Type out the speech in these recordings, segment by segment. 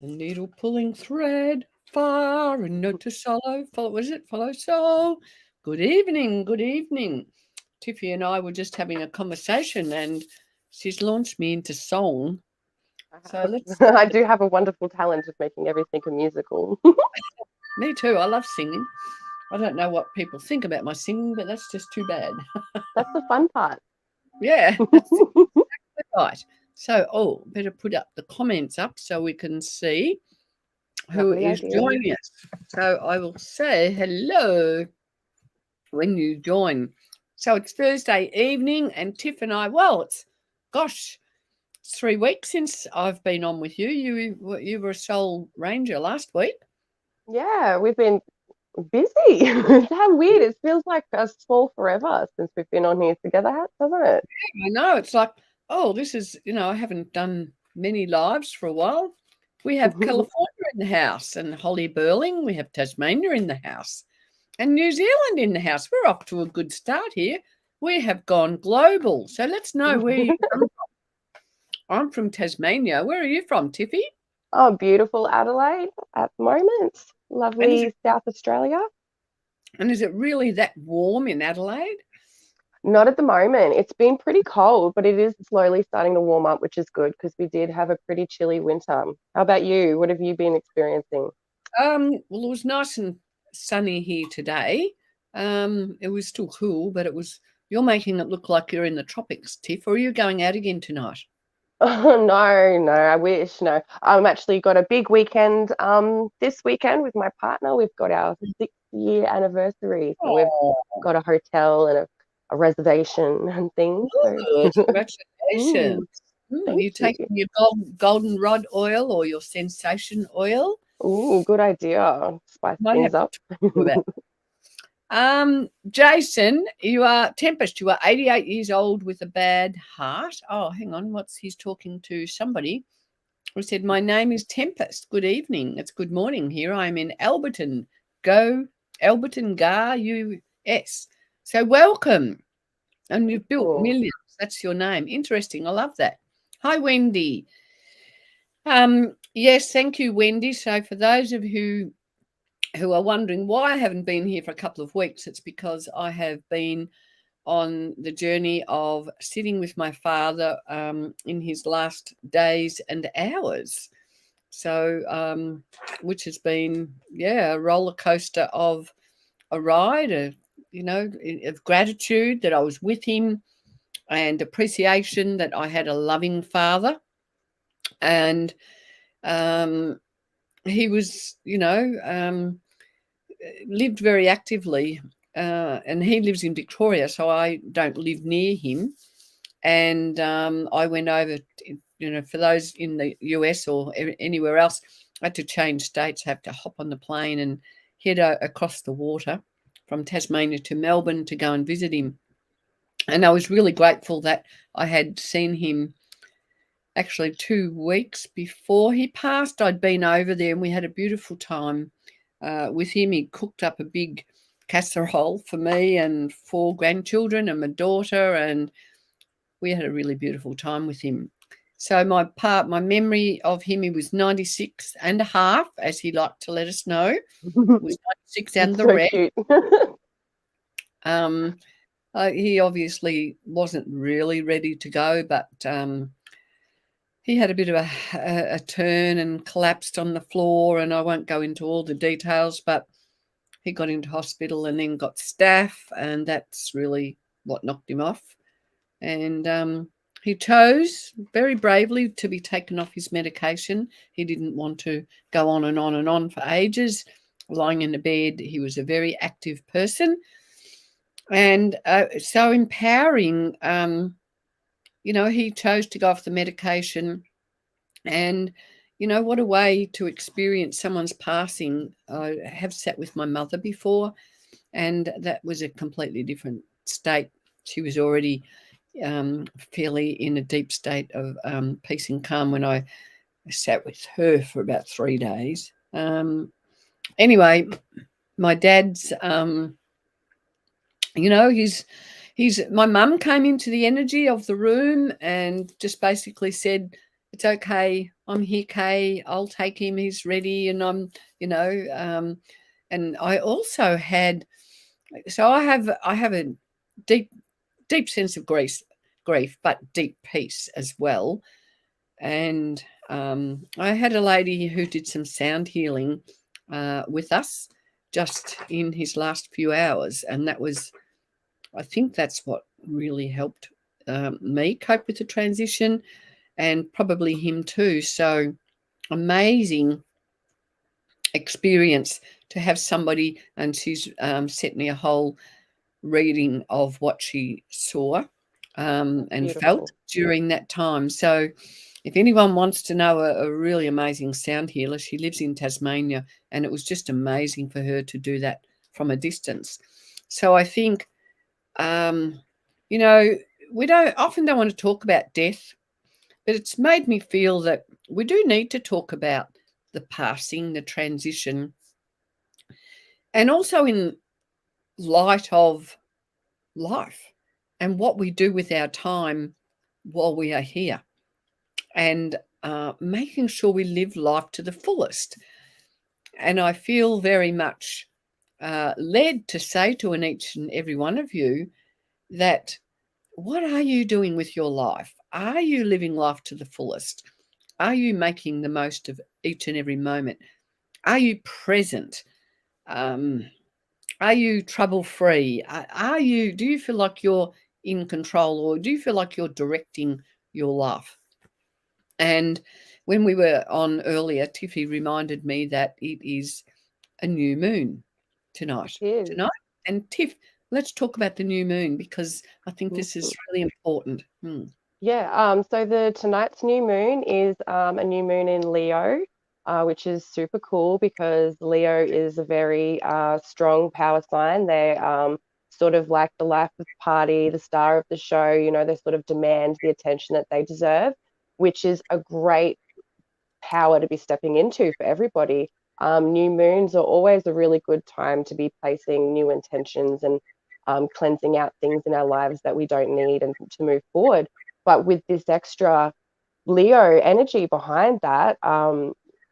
The needle pulling thread, far and note to follow. Follow, was it? Follow soul. Good evening. Good evening. Tiffy and I were just having a conversation, and she's launched me into song. So let's. I do have a wonderful talent of making everything a musical. Me too. I love singing. I don't know what people think about my singing, but that's just too bad. That's the fun part. Yeah, that's exactly right. So, better put up the comments up so we can see who Lovely is idea. joining us. So I will say hello when you join. So it's Thursday evening, and Tiff and I, well, it's 3 weeks since I've been on with you. You were a sole ranger last week. Yeah, we've been busy. It's how weird. It feels like a small forever since we've been on here together, doesn't it? I know, it's like, this is, I haven't done many lives for a while. We have California in the house and Holly Burling. We have Tasmania in the house and New Zealand in the house. We're off to a good start here. We have gone global. So let's know where you come from. I'm from Tasmania. Where are you from, Tiffy? Oh, beautiful Adelaide at the moment. And is it Lovely South Australia. and is it really that warm in Adelaide? Not at the moment. It's been pretty cold, but it is slowly starting to warm up, which is good because we did have a pretty chilly winter. How about you? What have you been experiencing? Well, it was nice and sunny here today. It was still cool, but you're making it look like you're in the tropics, Tiff. Or are you going out again tonight? Oh, no, no, I wish. No, I'm actually got a big weekend this weekend with my partner. We've got our 6-year anniversary. So we've Oh, got a hotel and a reservation and things. So good. Congratulations. mm, thank You you. taking your goldenrod oil or your sensation oil? Ooh, good idea. Spice Might have things to up. talk to you about. Jason, you are Tempest. You are 88 years old with a bad heart. Oh, hang on. He's talking to somebody who said, "My name is Tempest. Good evening. It's good morning here. I'm in Alberton. Go, Alberton, Gar, US. So welcome. And you've built Cool. millions. That's your name. Interesting. I love that. Hi, Wendy. Yes, thank you, Wendy. So for those of you who are wondering why I haven't been here for a couple of weeks, it's because I have been on the journey of sitting with my father in his last days and hours. So, which has been, a roller coaster of a ride, of gratitude that I was with him and appreciation that I had a loving father. And he was, lived very actively. And he lives in Victoria, so I don't live near him. And I went over, for those in the US or anywhere else, I had to change states, have to hop on the plane and head across the water from Tasmania to Melbourne to go and visit him. And I was really grateful that I had seen him actually 2 weeks before he passed. I'd been over there and we had a beautiful time with him. He cooked up a big casserole for me and 4 grandchildren and my daughter, and we had a really beautiful time with him. So my memory of him, he was 96 and a half, as he liked to let us know. It was 96 and It's the so red. cute. Um, he obviously wasn't really ready to go, but he had a bit of a turn and collapsed on the floor, and I won't go into all the details, but he got into hospital and then got staph, and that's really what knocked him off. And he chose very bravely to be taken off his medication. He didn't want to go on and on and on for ages, lying in the bed. He was a very active person and so empowering. He chose to go off the medication, and what a way to experience someone's passing. I have sat with my mother before, and that was a completely different state. She was already fairly in a deep state of peace and calm when I sat with her for about 3 days. Anyway, my dad's, he's my mum came into the energy of the room and just basically said, it's okay. I'm here, Kay. I'll take him. He's ready. And I'm, and I also had, so I have a deep, deep sense of grief, but deep peace as well. And I had a lady who did some sound healing with us just in his last few hours. And that was, I think that's what really helped me cope with the transition, and probably him too. So amazing experience to have somebody, and she's sent me a whole reading of what she saw and felt Beautiful. during that time. So if anyone wants to know a really amazing sound healer, she lives in Tasmania, and it was just amazing for her to do that from a distance. So I think, you know, we don't want to talk about death, but it's made me feel that we do need to talk about the passing, the transition, and also in light of life and what we do with our time while we are here, and making sure we live life to the fullest. And I feel very much led to say to each and every one of you that, what are you doing with your life? Are you living life to the fullest? Are you making the most of each and every moment? Are you present? Um, are you trouble free? Do you feel like you're in control, or do you feel like you're directing your life? And when we were on earlier, Tiffy reminded me that it is a new moon tonight. It is. Tonight. And Tiff, let's talk about the new moon, because I think this is really important. Yeah, so the tonight's new moon is a new moon in Leo, which is super cool because Leo is a very strong power sign. They're sort of like the life of the party, the star of the show, they sort of demand the attention that they deserve, which is a great power to be stepping into for everybody. New moons are always a really good time to be placing new intentions and cleansing out things in our lives that we don't need and to move forward. But with this extra Leo energy behind that,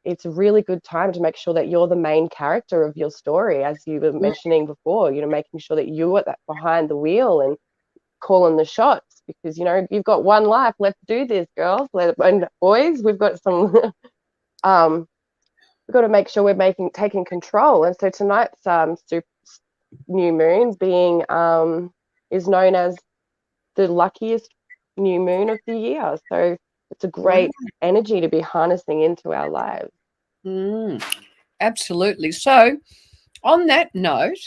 it's a really good time to make sure that you're the main character of your story, as you were mentioning before, making sure that you're that behind the wheel and calling the shots, because you've got one life. Let's do this, girls and boys. We've got some we've got to make sure we're taking control. And so tonight's new moon being is known as the luckiest new moon of the year. So it's a Wow. great energy to be harnessing into our lives. Absolutely. So, on that note,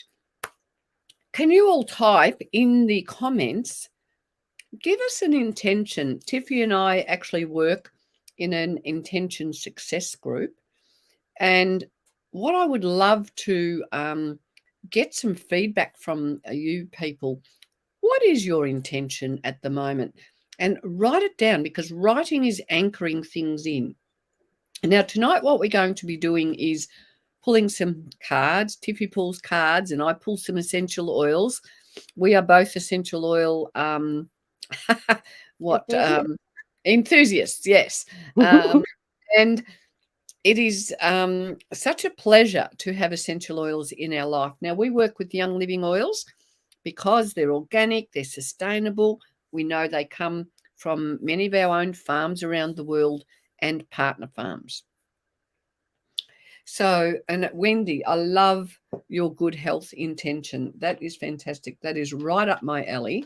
can you all type in the comments, give us an intention? Tiffy and I actually work in an intention success group. And what I would love to get some feedback from you people. What is your intention at the moment? And write it down, because writing is anchoring things in. Now, tonight, what we're going to be doing is pulling some cards. Tiffy pulls cards, and I pull some essential oils. We are both essential oil enthusiasts, yes. And it is such a pleasure to have essential oils in our life. Now, we work with Young Living Oils because they're organic, they're sustainable. We know they come from many of our own farms around the world and partner farms. So, and Wendy, I love your good health intention. That is fantastic. That is right up my alley.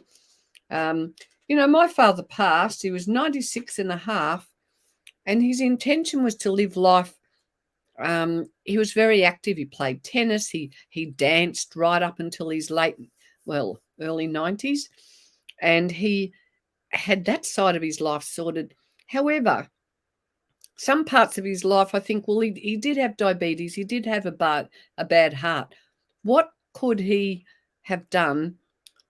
My father passed. He was 96 and a half, and his intention was to live life. He was very active. He played tennis. He danced right up until his early 90s, and he had that side of his life sorted. However, some parts of his life, I think, he did have diabetes. He did have a bad heart. What could he have done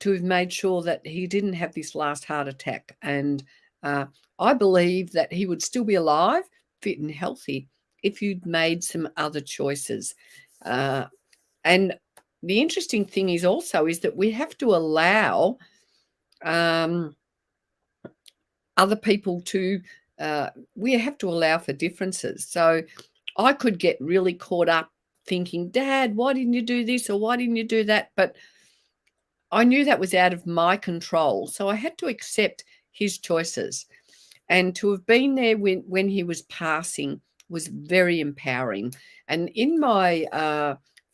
to have made sure that he didn't have this last heart attack? And I believe that he would still be alive, fit and healthy, if you'd made some other choices. And the interesting thing is that we have to allow other people to we have to allow for differences. So I could get really caught up thinking, Dad, why didn't you do this or why didn't you do that? But I knew that was out of my control. So I had to accept his choices. And to have been there when he was passing was very empowering. And in my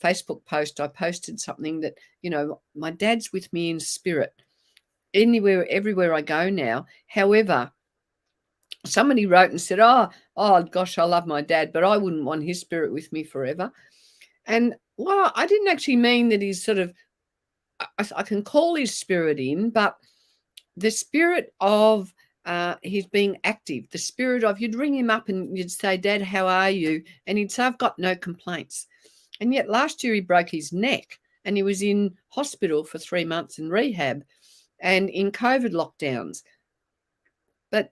Facebook post, I posted something that, my dad's with me in spirit everywhere I go now. However, somebody wrote and said, oh gosh, I love my dad, but I wouldn't want his spirit with me forever. And well, I didn't actually mean that he's sort of, I can call his spirit in, but the spirit of he's being active, the spirit of, you'd ring him up and you'd say, Dad, how are you? And he'd say, I've got no complaints. And yet last year he broke his neck and he was in hospital for 3 months in rehab and in COVID lockdowns. But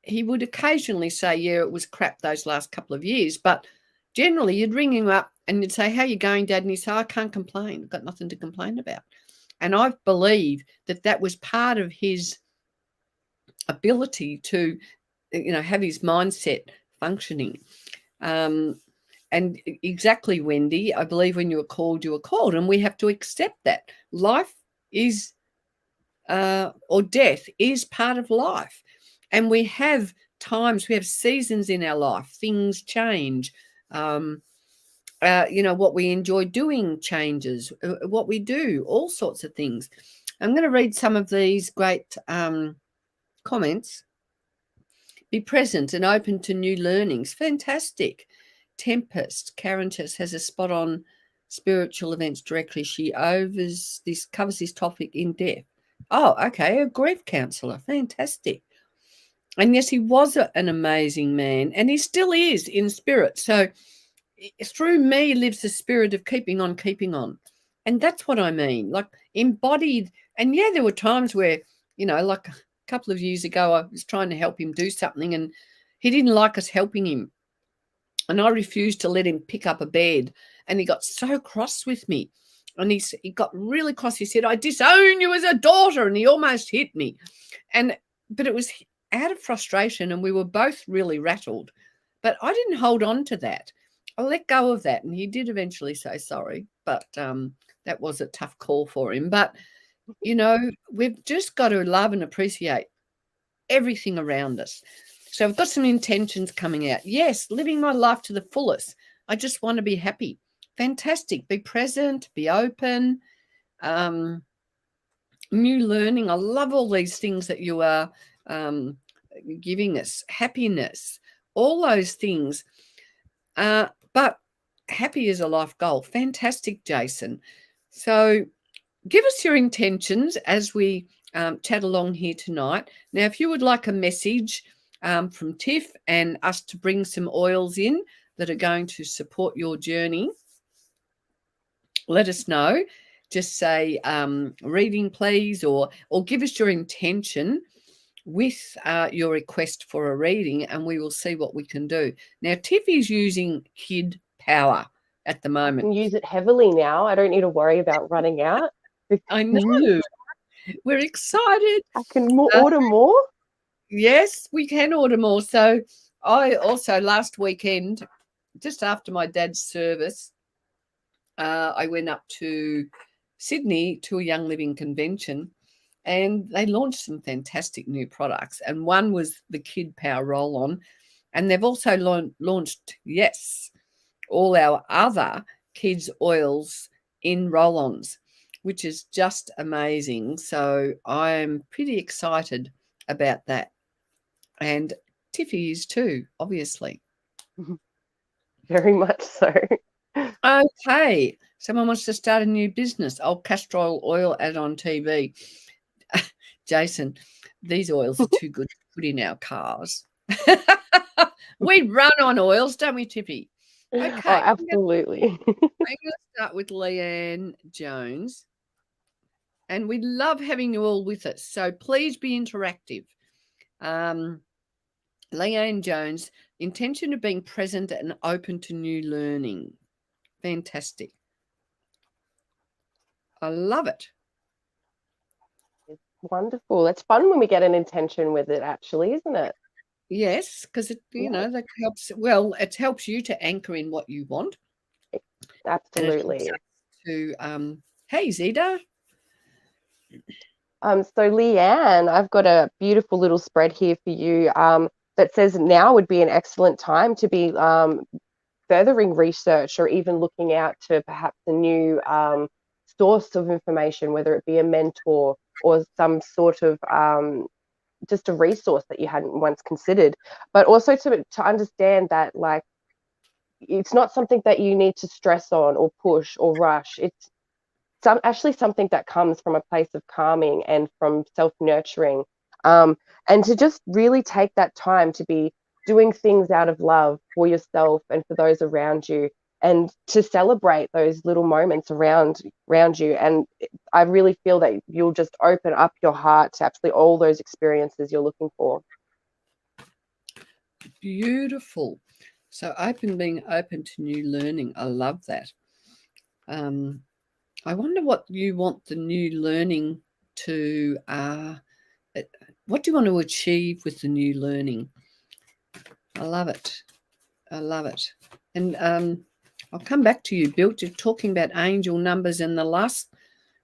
he would occasionally say, yeah, it was crap those last couple of years. But generally you'd ring him up and you'd say, how are you going, Dad? And he'd say, I can't complain. I've got nothing to complain about. And I believe that was part of his ability to, have his mindset functioning. And exactly, Wendy, I believe when you were called, and we have to accept that life is, or death is part of life. And we have times, we have seasons in our life, things change. What we enjoy doing changes, what we do, all sorts of things. I'm going to read some of these great comments. Be present and open to new learnings. Fantastic. Tempest. Karen just has a spot on spiritual events directly. She covers this topic in depth. Oh, okay. A grief counsellor. Fantastic. And yes, he was an amazing man, and he still is in spirit. So through me lives the spirit of keeping on, keeping on. And that's what I mean, like embodied. And yeah, there were times where, like a couple of years ago, I was trying to help him do something and he didn't like us helping him. And I refused to let him pick up a bed. And he got so cross with me. And he got really cross. He said, I disown you as a daughter. And he almost hit me. But it was out of frustration and we were both really rattled. But I didn't hold on to that. I let go of that. And he did eventually say sorry. But that was a tough call for him. But, we've just got to love and appreciate everything around us. So I've got some intentions coming out. Yes, living my life to the fullest. I just want to be happy. Fantastic. Be present, be open, new learning. I love all these things that you are giving us. Happiness, all those things. But happy is a life goal. Fantastic, Jason. So give us your intentions as we chat along here tonight. Now, if you would like a message from Tiff and us to bring some oils in that are going to support your journey, let us know. Just say reading, please, or give us your intention with your request for a reading, and we will see what we can do. Now, Tiff is using Kid Power at the moment. I can use it heavily now. I don't need to worry about running out. I know. We're excited. I can order more. Yes, we can order more. So I also last weekend, just after my dad's service, I went up to Sydney to a Young Living convention, and they launched some fantastic new products. And one was the Kid Power Roll-On, and they've also launched, yes, all our other kids' oils in roll-ons, which is just amazing. So I'm pretty excited about that. And Tiffy is too, obviously. Very much so. Okay. Someone wants to start a new business. Old castor oil ad on TV. Jason, these oils are too good to put in our cars. We run on oils, don't we, Tiffy? Okay. Oh, absolutely. I'm going to start with Leanne Jones. And we love having you all with us. So please be interactive. Leanne Jones, intention of being present and open to new learning. Fantastic. I love it. It's wonderful. It's fun when we get an intention with it, actually, isn't it? Yes, because it, Yeah, that helps. Well, it helps you to anchor in what you want, and it helps absolutely. us to, hey, Zeta. So Leanne, I've got a beautiful little spread here for you that says now would be an excellent time to be furthering research or even looking out to perhaps a new source of information, whether it be a mentor or some sort of just a resource that you hadn't once considered, but also to understand that like it's not something that you need to stress on or push or rush. It's actually something that comes from a place of calming and from self-nurturing, and to just really take that time to be doing things out of love for yourself and for those around you, and to celebrate those little moments around you. And I really feel that you'll just open up your heart to absolutely all those experiences you're looking for. Beautiful. So being open to new learning. I love that. Um, I wonder what you want the new learning to, what do you want to achieve with the new learning? I love it. I love it. And I'll come back to you, Bill. You're talking about angel numbers. In the last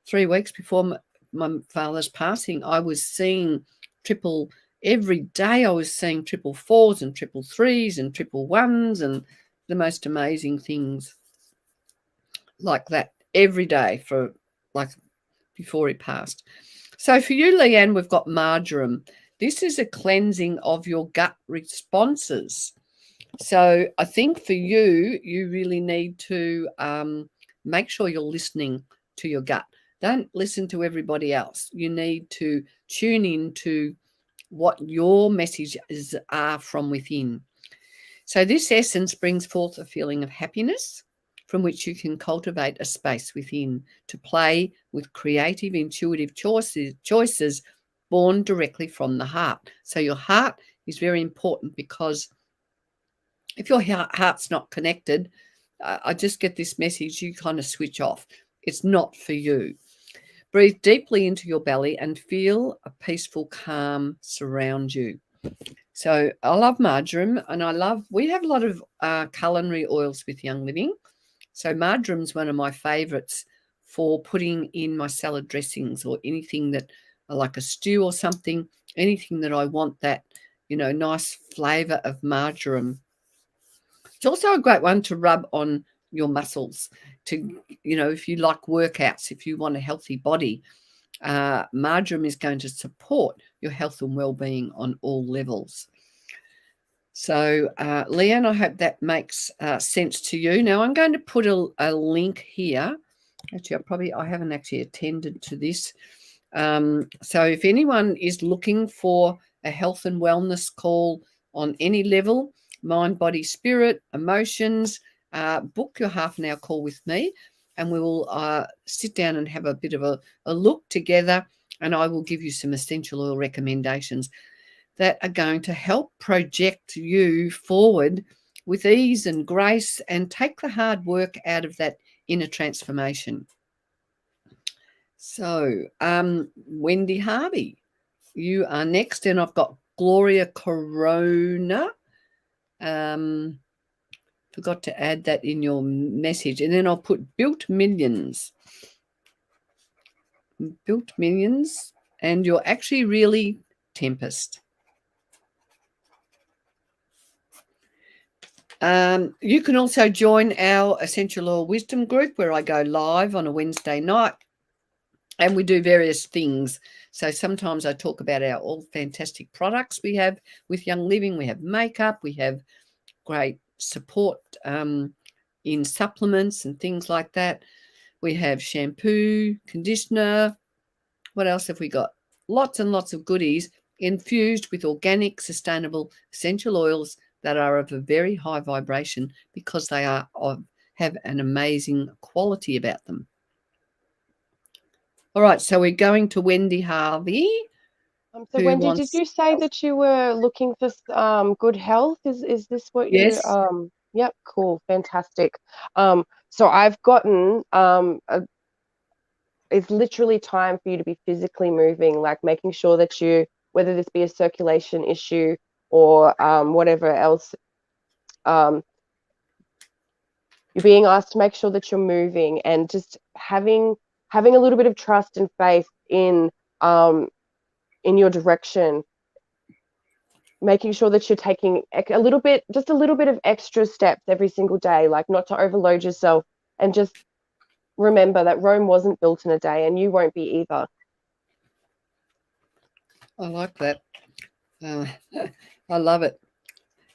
3 weeks before my father's passing, I was seeing triple every day. I was seeing triple fours and triple threes and triple ones and the most amazing things like that every day for like before he passed. So for you, Leanne, we've got marjoram. This is a cleansing of your gut responses. So I think for you, you really need to make sure you're listening to your gut. Don't listen to everybody else. You need to tune in to what your messages are from within. So this essence brings forth a feeling of happiness from which you can cultivate a space within to play with creative, intuitive choices born directly from the heart. So your heart is very important because if your heart's not connected, I just get this message, you kind of switch off. It's not for you. Breathe deeply into your belly and feel a peaceful calm surround you. So I love marjoram, and we have a lot of culinary oils with Young Living. So marjoram's one of my favorites for putting in my salad dressings or anything that, like a stew or something, anything that I want that, nice flavor of marjoram. It's also a great one to rub on your muscles to, if you like workouts, if you want a healthy body, marjoram is going to support your health and well-being on all levels. So, Leanne, I hope that makes sense to you. Now, I'm going to put a link here. Actually, I haven't actually attended to this. So if anyone is looking for a health and wellness call on any level, mind, body, spirit, emotions, book your half an hour call with me, and we will sit down and have a bit of a look together, and I will give you some essential oil recommendations that are going to help project you forward with ease and grace and take the hard work out of that inner transformation. So, Wendy Harvey, you are next, and I've got Gloria Corona. Forgot to add that in your message, and then I'll put Built Millions. Built Millions, and you're actually really Tempest. You can also join our Essential Oil Wisdom group where I go live on a Wednesday night and we do various things. So sometimes I talk about our all fantastic products we have with Young Living. We have makeup, we have great support in supplements and things like that. We have shampoo, conditioner. What else have we got? Lots and lots of goodies infused with organic, sustainable essential oils that are of a very high vibration because they have an amazing quality about them. All right, so we're going to Wendy Harvey. So Who Wendy, did wants you say that you were looking for good health? Is this what you Yes. Yep, cool, fantastic. So I've gotten it's literally time for you to be physically moving, like making sure that you, whether this be a circulation issue or whatever else. You're being asked to make sure that you're moving, and just having a little bit of trust and faith in your direction, making sure that you're taking a little bit of extra steps every single day, like not to overload yourself, and just remember that Rome wasn't built in a day, and you won't be either. I like that. I love it.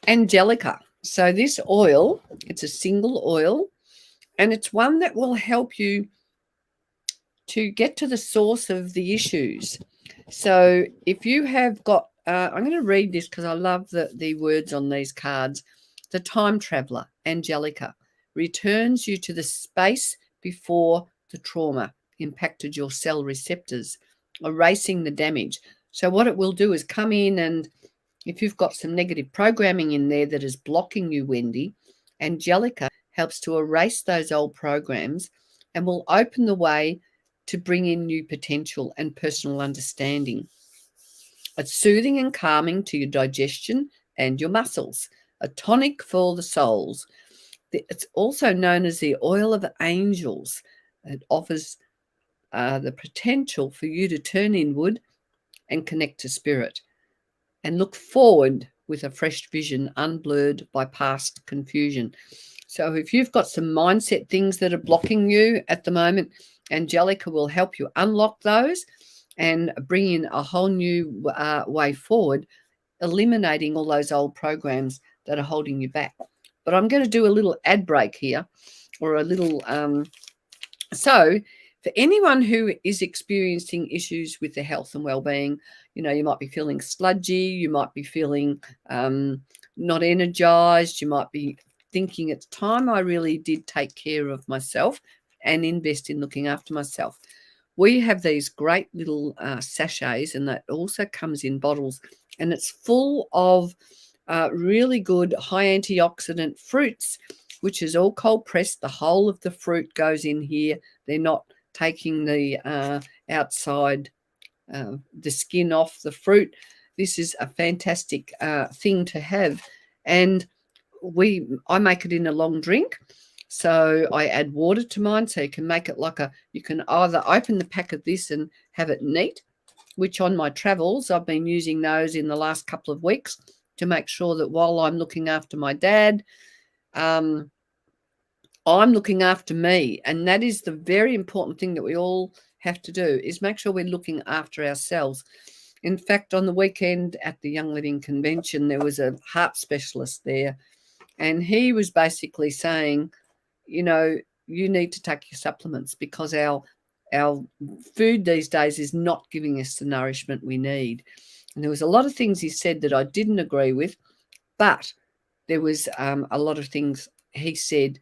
Angelica. So this oil, it's a single oil, and it's one that will help you to get to the source of the issues. So if you have got, I'm going to read this because I love the words on these cards. The time traveler, Angelica, returns you to the space before the trauma impacted your cell receptors, erasing the damage. So what it will do is come in, and if you've got some negative programming in there that is blocking you, Wendy, Angelica helps to erase those old programs and will open the way to bring in new potential and personal understanding. It's soothing and calming to your digestion and your muscles, a tonic for the souls. It's also known as the oil of angels. It offers the potential for you to turn inward and connect to spirit and look forward with a fresh vision, unblurred by past confusion. So if you've got some mindset things that are blocking you at the moment, Angelica will help you unlock those and bring in a whole new way forward, eliminating all those old programs that are holding you back. But I'm going to do a little ad break here, or a little so for anyone who is experiencing issues with their health and well-being, you might be feeling sludgy, you might be feeling not energized, you might be thinking it's time I really did take care of myself and invest in looking after myself. We have these great little sachets, and that also comes in bottles, and it's full of really good high antioxidant fruits, which is all cold pressed. The whole of the fruit goes in here. They're not taking the outside, the skin off the fruit. This is a fantastic thing to have. And I make it in a long drink. So I add water to mine, so you can make it you can either open the pack of this and have it neat, which on my travels, I've been using those in the last couple of weeks to make sure that while I'm looking after my dad, I'm looking after me. And that is the very important thing that we all have to do, is make sure we're looking after ourselves. In fact, on the weekend at the Young Living Convention, there was a heart specialist there, and he was basically saying, you need to take your supplements, because our food these days is not giving us the nourishment we need. And there was a lot of things he said that I didn't agree with, but there was a lot of things he said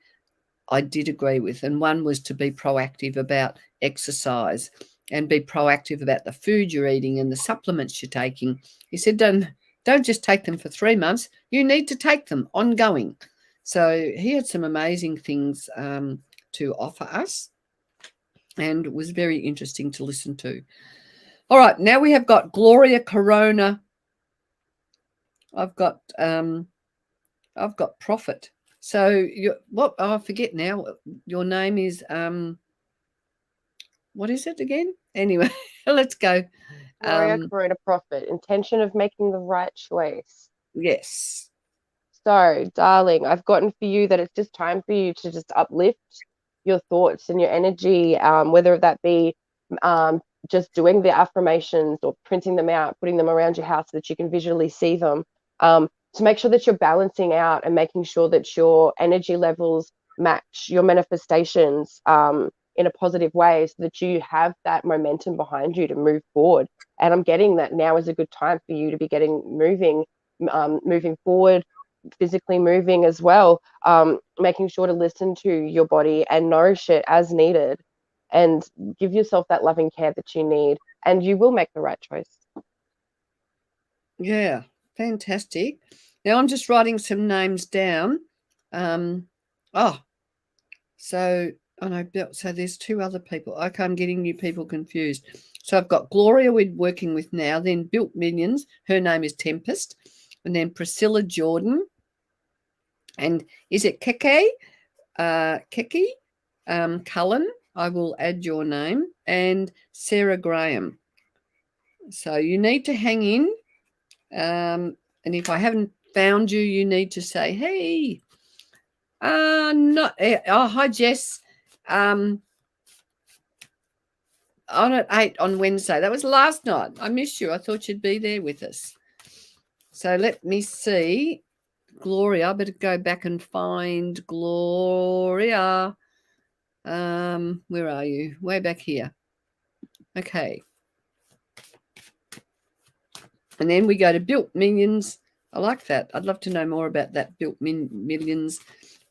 I did agree with. And one was to be proactive about exercise and be proactive about the food you're eating and the supplements you're taking. He said, don't just take them for 3 months. You need to take them ongoing. So he had some amazing things to offer us, and it was very interesting to listen to. All right, now we have got Gloria Corona. I've got Prophet. So I forget now. Your name is what is it again? Anyway, let's go. Gloria Corona Prophet, intention of making the right choice. Yes. So, darling, I've gotten for you that it's just time for you to just uplift your thoughts and your energy, whether that be just doing the affirmations or printing them out, putting them around your house so that you can visually see them, to make sure that you're balancing out and making sure that your energy levels match your manifestations in a positive way, so that you have that momentum behind you to move forward. And I'm getting that now is a good time for you to be moving forward, physically moving as well, making sure to listen to your body and nourish it as needed, and give yourself that loving care that you need, and you will make the right choice. Yeah, fantastic. Now I'm just writing some names down. So there's 2 other people. Okay, I'm getting you people confused. So I've got Gloria we're working with now, then Built Millions. Her name is Tempest. and then Priscilla Jordan. And is it Keke? Keke? Cullen, I will add your name, and Sarah Graham. So you need to hang in. And if I haven't found you, you need to say, hey, hi, Jess. On at 8 on Wednesday. That was last night. I missed you. I thought you'd be there with us. So let me see. Gloria, I better go back and find Gloria. Where are you? Way back here. Okay. And then we go to Built Millions. I like that. I'd love to know more about that. Built Millions.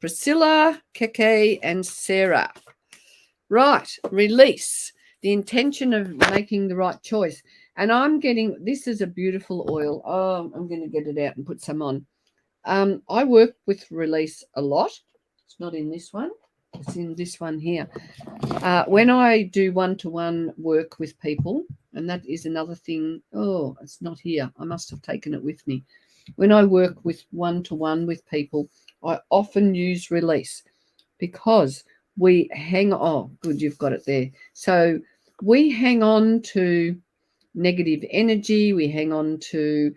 Priscilla, Keke, and Sarah. Right. Release. The intention of making the right choice. And I'm getting, this is a beautiful oil. Oh, I'm going to get it out and put some on. I work with release a lot. It's not in this one. It's in this one here. When I do one-to-one work with people, and that is another thing. Oh, it's not here. I must have taken it with me. When I work with one-to-one with people, I often use release because we hang on. Oh, good, you've got it there. So we hang on to negative energy. We hang on to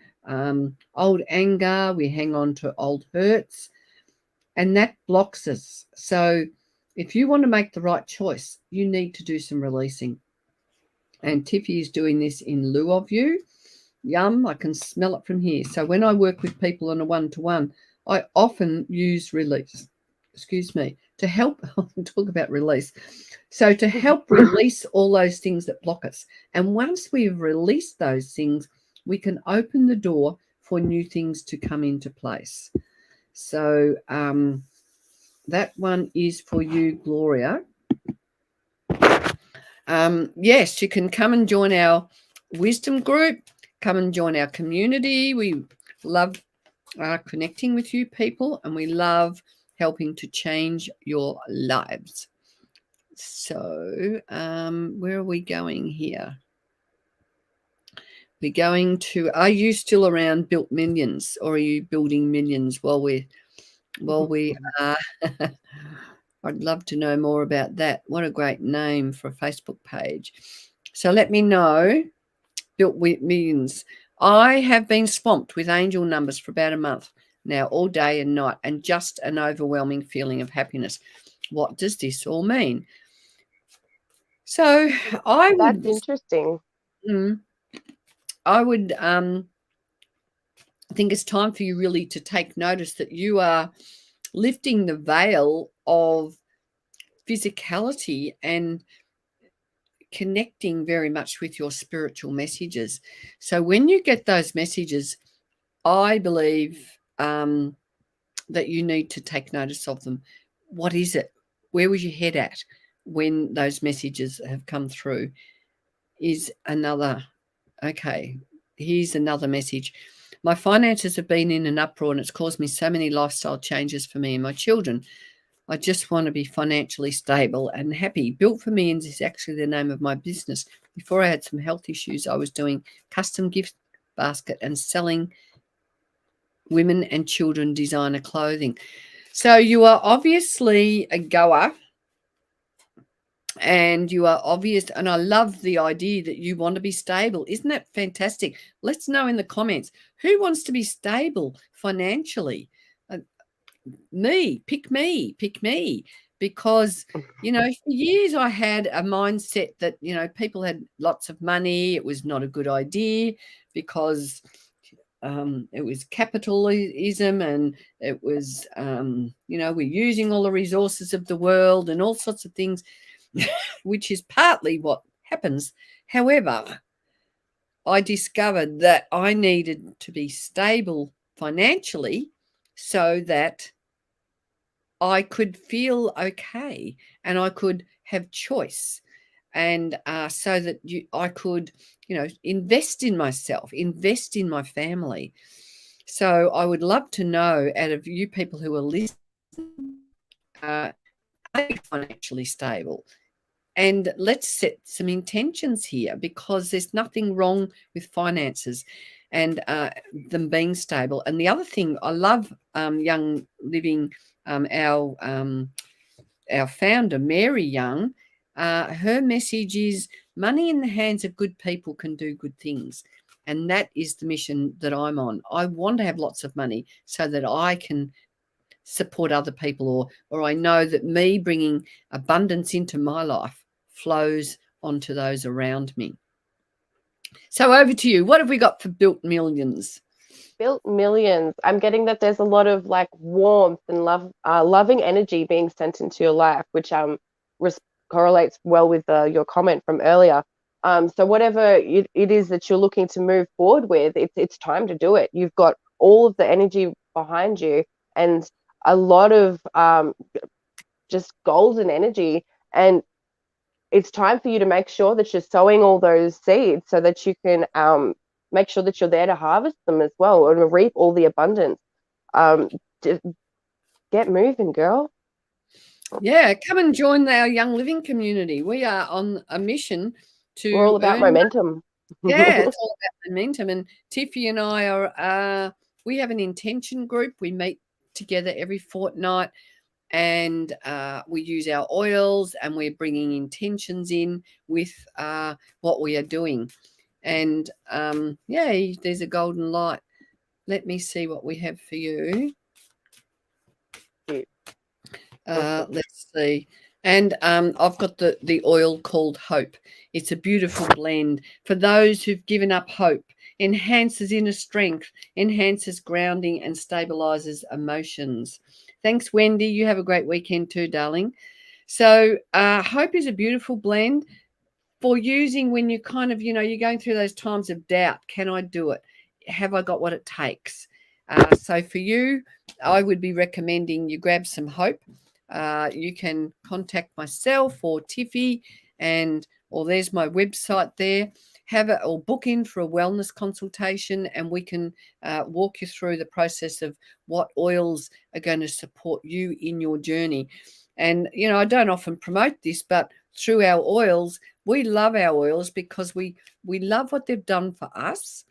old anger. We hang on to old hurts, and that blocks us. So if you want to make the right choice, you need to do some releasing. And Tiffy is doing this in lieu of you. Yum, I can smell it from here. So when I work with people on a one-to-one, I often use release, to help talk about release. So to help release all those things that block us. And once we've released those things, we can open the door for new things to come into place. So that one is for you, Gloria. Yes, you can come and join our wisdom group. Come and join our community. We love connecting with you people, and we love helping to change your lives. So where are we going here? We're going to, are you still around Built Millions, or are you building millions while we are? I'd love to know more about that. What a great name for a Facebook page. So let me know. Built Millions. I have been swamped with angel numbers for about a month now, all day and night, and just an overwhelming feeling of happiness. What does this all mean? So That's interesting. I would think it's time for you really to take notice that you are lifting the veil of physicality and connecting very much with your spiritual messages. So when you get those messages, I believe that you need to take notice of them. What is it? Where was your head at when those messages have come through? Is another, okay, here's another message. My finances have been in an uproar, and it's caused me so many lifestyle changes for me and my children. I just want to be financially stable and happy. Built for Millions is actually the name of my business. Before I had some health issues, I was doing custom gift basket and selling women and children designer clothing. So you are obviously a goer, and you are obvious, and I love the idea that you want to be stable. Isn't that fantastic? Let's know in the comments, who wants to be stable financially? Pick me, because, you know, for years I had a mindset that, you know, people had lots of money. It was not a good idea because it was capitalism, and it was, you know, we're using all the resources of the world and all sorts of things, which is partly what happens. However, I discovered that I needed to be stable financially so that I could feel okay and I could have choice, and so that I could, you know, invest in myself, invest in my family. So I would love to know, out of you people who are listening, are you financially stable? And let's set some intentions here, because there's nothing wrong with finances. and them being stable. And the other thing, I love Young Living, our founder, Mary Young. Her message is money in the hands of good people can do good things. And that is the mission that I'm on. I want to have lots of money so that I can support other people, or I know that me bringing abundance into my life flows onto those around me. So over to you. What have we got for Built Millions? Built Millions. I'm getting that there's a lot of like warmth and loving energy being sent into your life, which correlates well with your comment from earlier. So whatever it is that you're looking to move forward with, it's time to do it. You've got all of the energy behind you and a lot of just golden energy, and it's time for you to make sure that you're sowing all those seeds so that you can make sure that you're there to harvest them as well and reap all the abundance. Just get moving, girl. Yeah, come and join our Young Living community. We are on a mission We're all to about earn. momentum. Yeah, it's all about momentum. And Tiffy and I are, we have an intention group. We meet together every fortnight, and we use our oils, and we're bringing intentions in with what we are doing. And yeah, there's a golden light. Let me see what we have for you. Awesome. Let's see. And I've got the oil called Hope. It's a beautiful blend for those who've given up hope. Enhances inner strength, enhances grounding, and stabilizes emotions. Thanks, Wendy. You have a great weekend too, darling. So, Hope is a beautiful blend for using when you kind of, you're going through those times of doubt. Can I do it? Have I got what it takes? So, for you, I would be recommending you grab some Hope. You can contact myself or Tiffy, or there's my website there. Have it or book in for a wellness consultation, and we can walk you through the process of what oils are going to support you in your journey. And I don't often promote this, but through our oils, we love our oils because we love what they've done for us,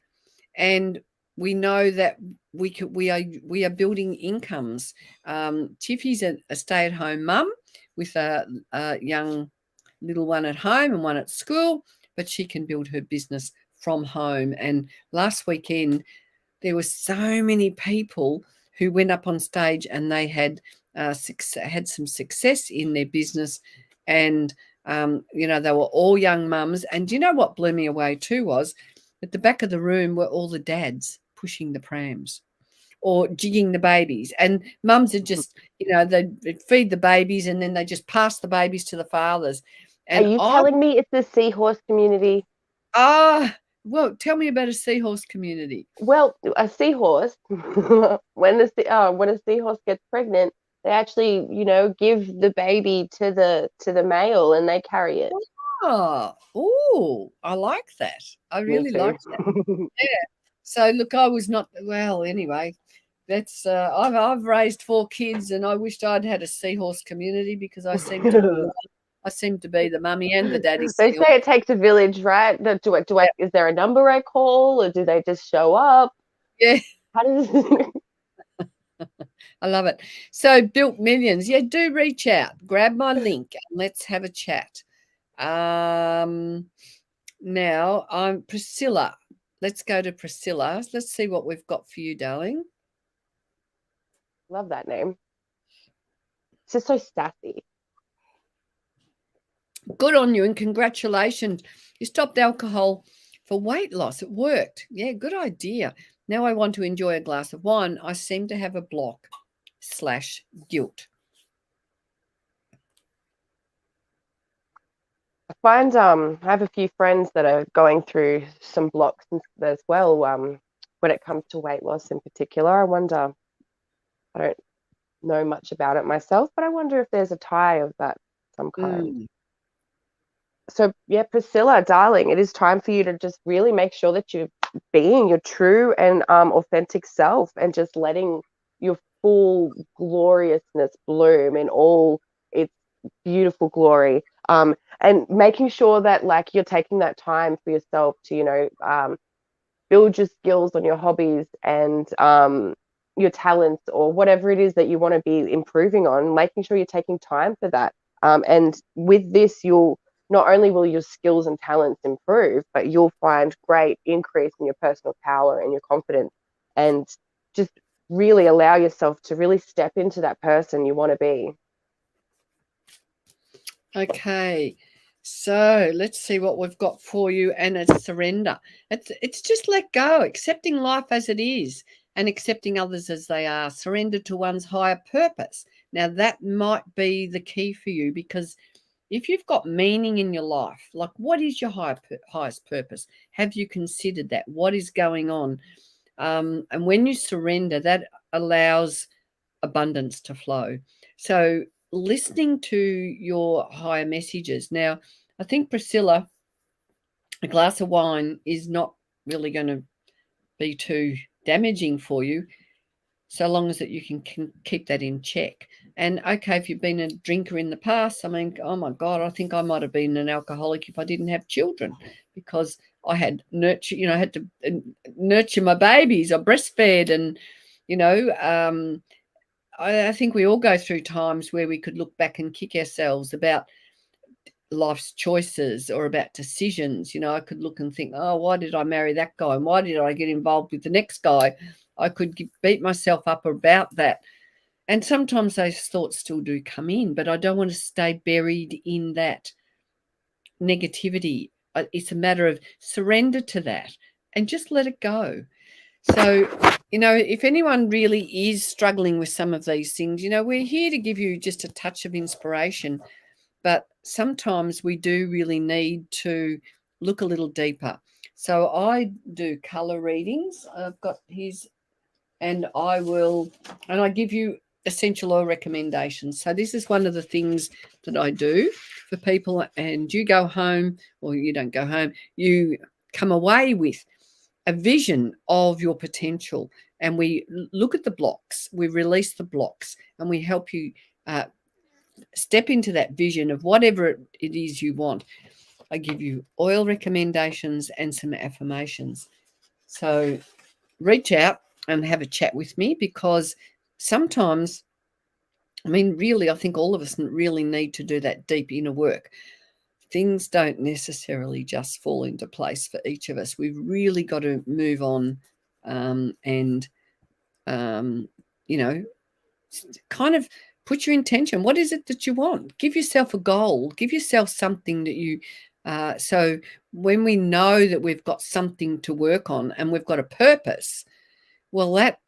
and we know that we are building incomes. Tiffy's a stay-at-home mum with a young little one at home and one at school, but she can build her business from home. And last weekend, there were so many people who went up on stage, and they had some success in their business. And they were all young mums. And you know what blew me away too was at the back of the room were all the dads pushing the prams or jigging the babies, and mums are just they'd feed the babies, and then they just pass the babies to the fathers. Are And you telling me it's the seahorse community? Well, tell me about a seahorse community. Well, a seahorse, when a seahorse gets pregnant, they actually, give the baby to the male and they carry it. Oh, I like that. I Me really too. like that. Yeah. So look, I was not well. Anyway, that's I've raised 4 kids, and I wished I'd had a seahorse community because I seem to be the mummy and the daddy They seahorse. say it takes a village, right? Is there a number I call, or do they just show up? Yeah, How does I love it. So Built Millions. Yeah, do reach out. Grab my link and let's have a chat. Now I'm Priscilla. Let's go to Priscilla. Let's see what we've got for you, darling. Love that name. It's just so sassy. Good on you and congratulations. You stopped alcohol for weight loss. It worked. Yeah, good idea. Now I want to enjoy a glass of wine. I seem to have a block/guilt. I find I have a few friends that are going through some blocks as well. When it comes to weight loss in particular, I wonder. I don't know much about it myself, but I wonder if there's a tie of that some kind. So yeah, Priscilla, darling, it is time for you to just really make sure that you're being your true and authentic self, and just letting your full gloriousness bloom in all its beautiful glory. And making sure that like you're taking that time for yourself to build your skills on your hobbies and your talents or whatever it is that you want to be improving on, making sure you're taking time for that. And with this, you'll not only will your skills and talents improve, but you'll find great increase in your personal power and your confidence, and just really allow yourself to really step into that person you want to be. Okay, so let's see what we've got for you, and it's surrender. It's just let go, accepting life as it is and accepting others as they are. Surrender to one's higher purpose. Now that might be the key for you, because if you've got meaning in your life, like what is your highest purpose? Have you considered that? What is going on? And when you surrender, that allows abundance to flow. So listening to your higher messages. Now, I think, Priscilla, a glass of wine is not really going to be too damaging for you, so long as that you can keep that in check. And okay, if you've been a drinker in the past, I mean, oh my God, I think I might have been an alcoholic if I didn't have children, because I had I had to nurture my babies. I breastfed, and I think we all go through times where we could look back and kick ourselves about life's choices or about decisions. I could look and think, oh, why did I marry that guy? And why did I get involved with the next guy? I could beat myself up about that. And sometimes those thoughts still do come in, but I don't want to stay buried in that negativity. It's a matter of surrender to that and just let it go. So, if anyone really is struggling with some of these things, we're here to give you just a touch of inspiration. But sometimes we do really need to look a little deeper. So I do color readings. I've got his, and I give you essential oil recommendations. So this is one of the things that I do for people, and you go home, or you don't go home, you come away with a vision of your potential, and we look at the blocks, we release the blocks, and we help you step into that vision of whatever it is you want. I give you oil recommendations and some affirmations. So reach out and have a chat with me, because sometimes, really, I think all of us really need to do that deep inner work. Things don't necessarily just fall into place for each of us. We've really got to move on and kind of put your intention. What is it that you want? Give yourself a goal. Give yourself something that you so when we know that we've got something to work on and we've got a purpose, well, that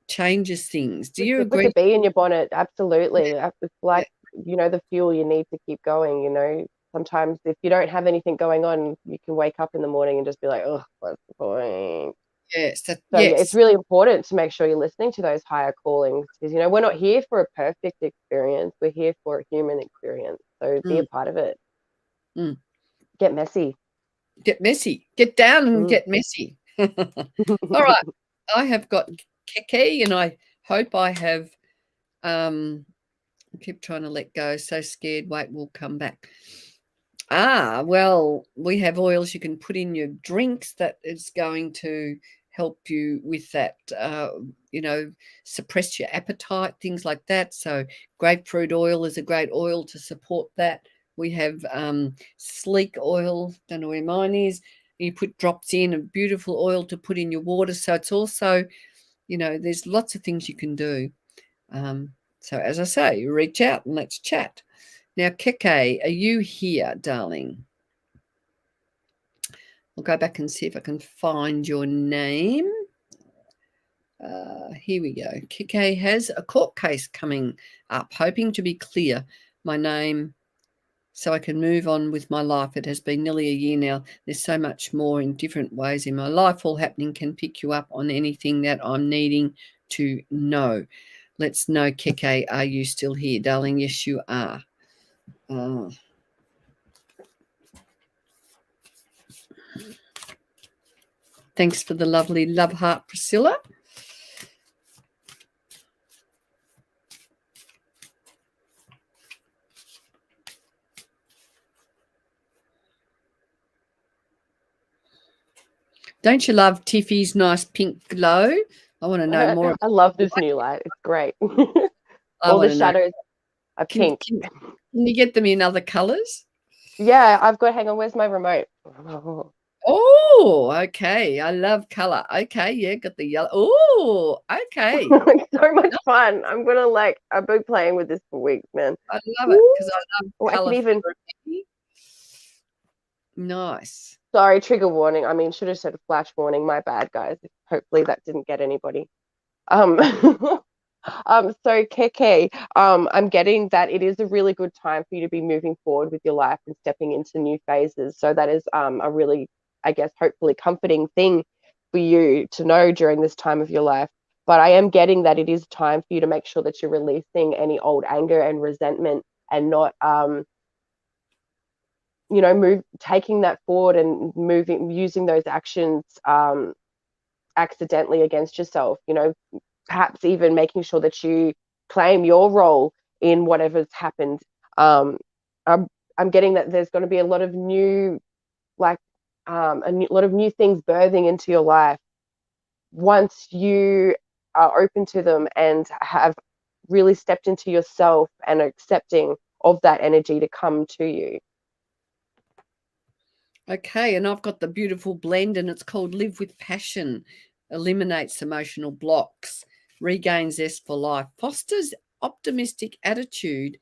changes things. Do you It's like agree? a bee in your bonnet. Absolutely. It's Yeah. like, the fuel you need to keep going. Sometimes if you don't have anything going on, you can wake up in the morning and just be like, oh, what's the point? Yes. So yeah, it's Yes. really important to make sure you're listening to those higher callings, because we're not here for a perfect experience. We're here for a human experience. So be a Mm, part of it. mm. Get messy. Get messy. Get down and Mm. get messy. All right. I have got Keke, and I hope I have I keep trying to let go. So scared. Wait, we'll come back. Well, we have oils you can put in your drinks that is going to help you with that, suppress your appetite, things like that. So grapefruit oil is a great oil to support that. We have sleek oil, don't know where mine is. You put drops in, a beautiful oil to put in your water. So it's also, there's lots of things you can do. So as I say, reach out and let's chat. Now, Keke, are you here, darling? I'll go back and see if I can find your name. Here we go. Keke has a court case coming up, hoping to be clear my name so I can move on with my life. It has been nearly a year now. There's so much more in different ways in my life all happening, can pick you up on anything that I'm needing to know. Let's know, Keke, are you still here, darling? Yes, you are. Thanks for the lovely love heart, Priscilla. Don't you love Tiffy's nice pink glow? I want to know more I about love the this new light. It's great. I All the want to know. shadows are Can, pink. can, can you get them in other colours? Yeah, I've got, hang on, where's my remote? Oh, okay. I love colour. Okay, yeah, got the yellow. Oh, okay. It's so much fun. I've been playing with this for weeks, man. I love it Woo! because I love Oh, I can colour even, therapy. Nice. sorry, trigger warning. I mean, should have said flash warning. My bad, guys. Hopefully that didn't get anybody. Um, so Keke, I'm getting that it is a really good time for you to be moving forward with your life and stepping into new phases. So that is a really, I guess, hopefully comforting thing for you to know during this time of your life. But I am getting that it is time for you to make sure that you're releasing any old anger and resentment and not move taking that forward and moving using those actions accidentally against yourself, perhaps even making sure that you claim your role in whatever's happened. I'm, I'm getting that there's going to be a lot of new, like, lot of new things birthing into your life once you are open to them and have really stepped into yourself and accepting of that energy to come to you. Okay, and I've got the beautiful blend, and it's called Live with Passion. Eliminates emotional blocks, regains zest for life, fosters optimistic attitude,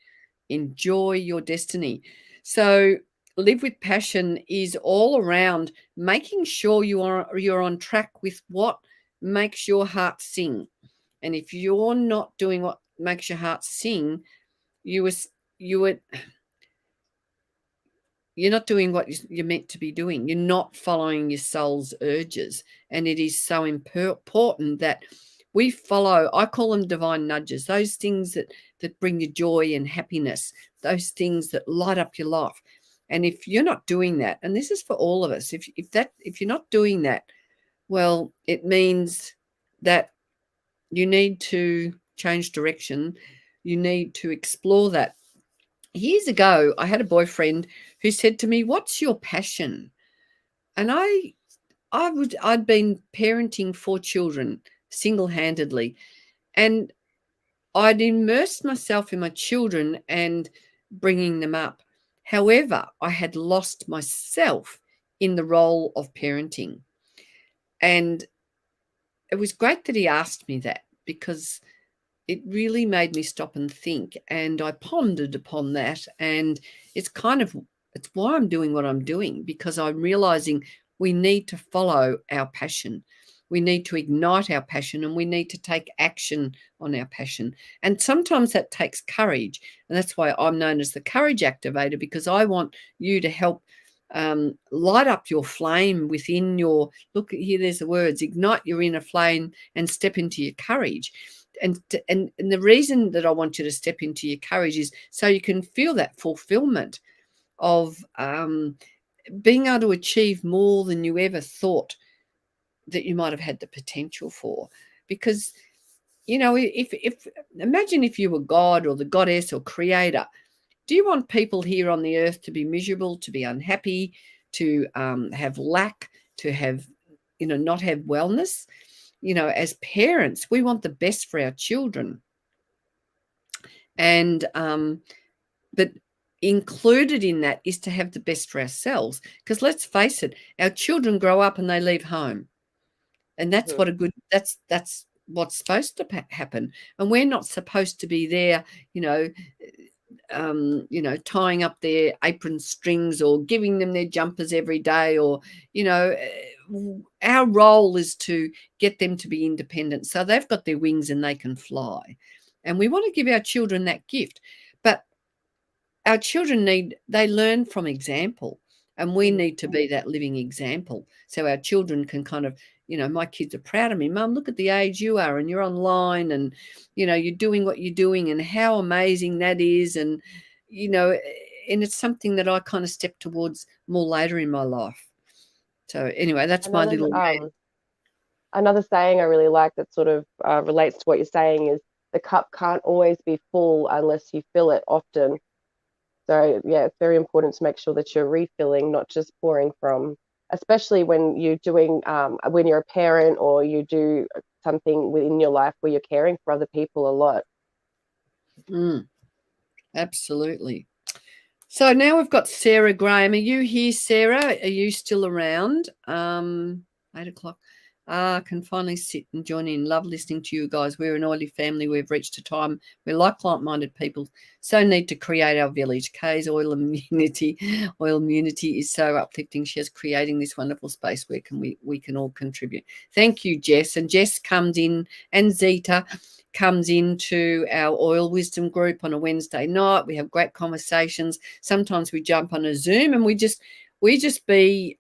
enjoy your destiny. So, Live with Passion is all around making sure you're on track with what makes your heart sing. And if you're not doing what makes your heart sing, you was you would you're not doing what you're meant to be doing. You're not following your soul's urges. And it is so important that we follow, I call them divine nudges, those things that bring you joy and happiness, those things that light up your life. And if you're not doing that, and this is for all of us, if you're not doing that, well, it means that you need to change direction. You need to explore that. Years ago, I had a boyfriend who said to me, "What's your passion?" And I'd been parenting 4 children single-handedly, and I'd immersed myself in my children and bringing them up. However, I had lost myself in the role of parenting. And it was great that he asked me that, because it really made me stop and think, and I pondered upon that. And it's kind of it's why I'm doing what I'm doing, because I'm realizing we need to follow our passion. We need to ignite our passion, and we need to take action on our passion. And sometimes that takes courage. And that's why I'm known as the courage activator, because I want you to help light up your flame within your, look here, there's the words, ignite your inner flame and step into your courage. And the reason that I want you to step into your courage is so you can feel that fulfillment of being able to achieve more than you ever thought that you might have had the potential for. Because if imagine if you were God or the goddess or creator, do you want people here on the earth to be miserable, to be unhappy, to have lack, to have not have wellness? As parents, we want the best for our children. And but included in that is to have the best for ourselves, because let's face it, our children grow up and they leave home, and that's Mhm. what a good that's what's supposed to happen. And we're not supposed to be there, tying up their apron strings or giving them their jumpers every day, or our role is to get them to be independent so they've got their wings and they can fly. And we want to give our children that gift. But our children they learn from example, and we Mhm. need to be that living example, so our children can kind of, my kids are proud of me. Mum, look at the age you are, and you're online, and you're doing what you're doing, and how amazing that is. And you know and it's something that I kind of step towards more later in my life. So anyway, that's my Another little rant. another saying I really like that sort of relates to what you're saying is the cup can't always be full unless you fill it often. So yeah, it's very important to make sure that you're refilling, not just pouring from. especially when you're doing when you're a parent or you do something within your life where you're caring for other people a lot. Absolutely. So now we've got Sarah Graham. Are you here, Sarah? Are you still around? 8 o'clock. I can finally sit and join in. Love listening to you guys. We're an oily family. We've reached a time where like-minded people so need to create our village. Kay's oil immunity is so uplifting. She is creating this wonderful space where we can all contribute. Thank you, Jess. And Jess comes in, and Zita comes into our oil wisdom group on a Wednesday night. We have great conversations. Sometimes we jump on a Zoom and we just be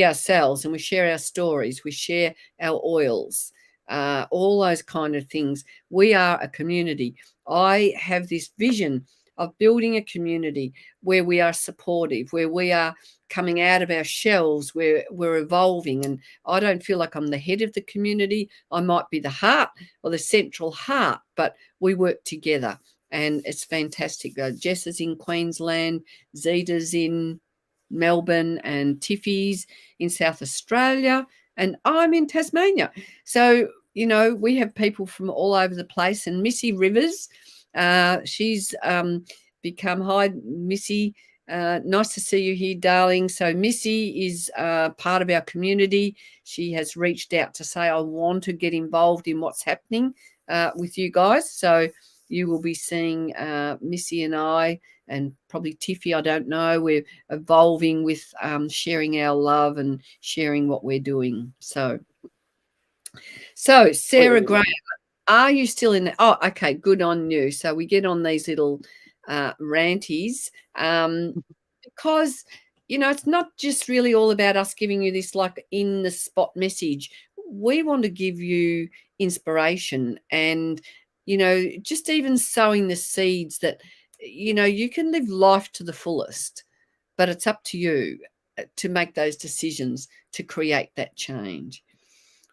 ourselves, and we share our stories, we share our oils, all those kind of things. We are a community. I have this vision of building a community where we are supportive, where we are coming out of our shells, where we're evolving. And I don't feel like I'm the head of the community. I might be the heart or the central heart, but we work together, and it's fantastic. Jess is in Queensland, Zita's in Melbourne, and Tiffy's in South Australia, and I'm in Tasmania. So, we have people from all over the place. And Missy Rivers, she's become, hi, Missy. Nice to see you here, darling. So Missy is part of our community. She has reached out to say, I want to get involved in what's happening with you guys. So you will be seeing Missy and I, and probably Tiffy, I don't know. We're evolving with sharing our love and sharing what we're doing. So Sarah Graham, are you still in there? Oh, okay, good on you. So we get on these little ranties because, it's not just really all about us giving you this like in the spot message. We want to give you inspiration and, just even sowing the seeds that, you can live life to the fullest, but it's up to you to make those decisions to create that change.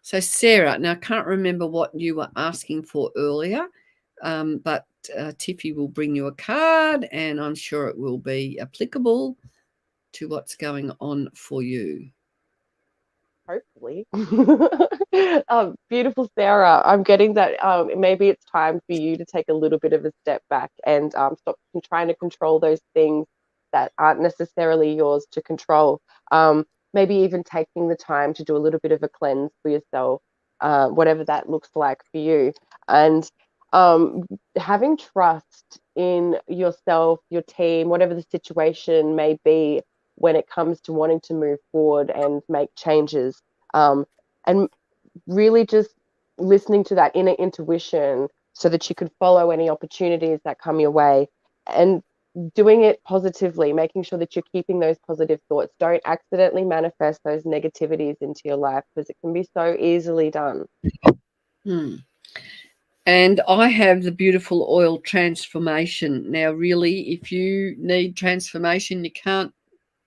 So Sarah, now I can't remember what you were asking for earlier, but Tiffy will bring you a card, and I'm sure it will be applicable to what's going on for you. Hopefully. Beautiful Sarah. I'm getting that maybe it's time for you to take a little bit of a step back and stop trying to control those things that aren't necessarily yours to control. Maybe even taking the time to do a little bit of a cleanse for yourself, whatever that looks like for you. And having trust in yourself, your team, whatever the situation may be, when it comes to wanting to move forward and make changes, and really just listening to that inner intuition so that you can follow any opportunities that come your way, and doing it positively, making sure that you're keeping those positive thoughts. Don't accidentally manifest those negativities into your life, because it can be so easily done. And I have the beautiful oil transformation. Now, really, if you need transformation, you can't